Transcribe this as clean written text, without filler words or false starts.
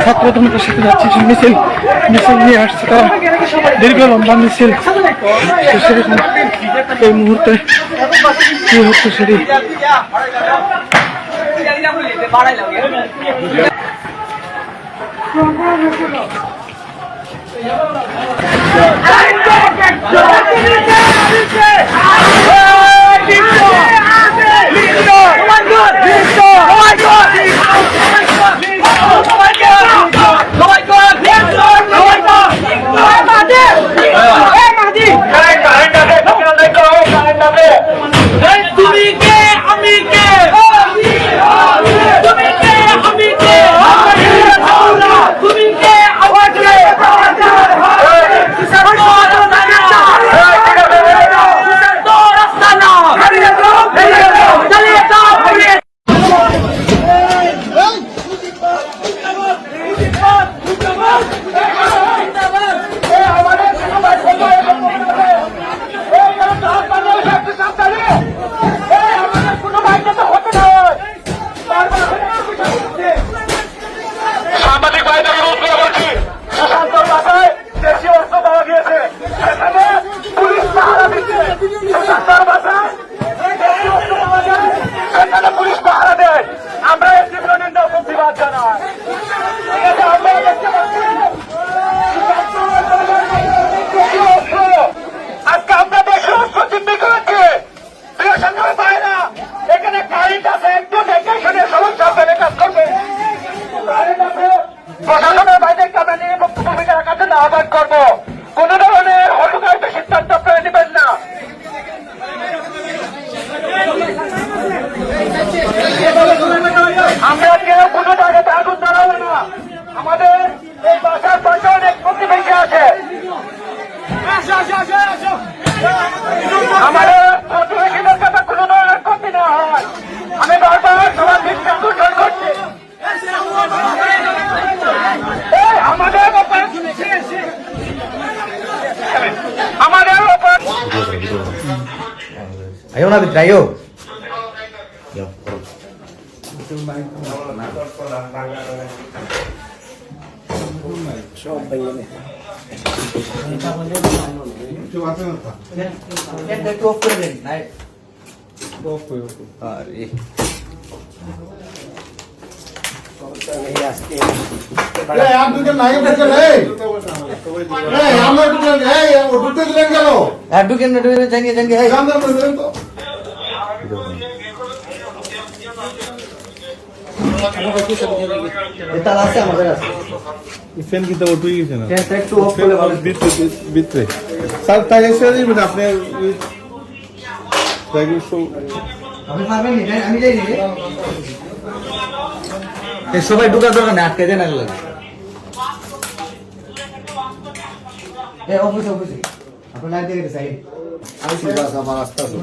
ছাত্রদের সাথে যাচ্ছি, মিছিল নিয়ে আসছে তারা, দীর্ঘ লম্বা মিছিল। এই মুহূর্তে কি হচ্ছে সেটি প্রশাসনের বাইরে কারণে ভূমিকা রাখার জন্য আহ্বান করবো। কোন ধরনের হটকারিত সিদ্ধান্ত আপনারা নেবেন না। আমরা কেউ কোনো জায়গাতে আগুন ধরাবো না। আমাদের এই বাসার পাশে অনেক প্রতিবেশী আছে, আমাদের প্রতিবেশীদের কাছে কোনো ধরনের ক্ষতি না হয়। আমি বারবার সবার দৃষ্টি আকর্ষণ করছি। Ayo na bit ayo. Yo. Fan কিন্তু উঠে গেছে না, একটু অফ করে ভালো ভিতরে স্যার তাই এসে দিবেন আপনি আপনি পারবেন নি? আমি যাই নি এই সবাই ঢোকার দরকার নেই, আটকে দেন লাগে। এই অফিস আপনি লাইট দিয়ে গেছে সাইড। আমি সিধা আমার রাস্তা আছে।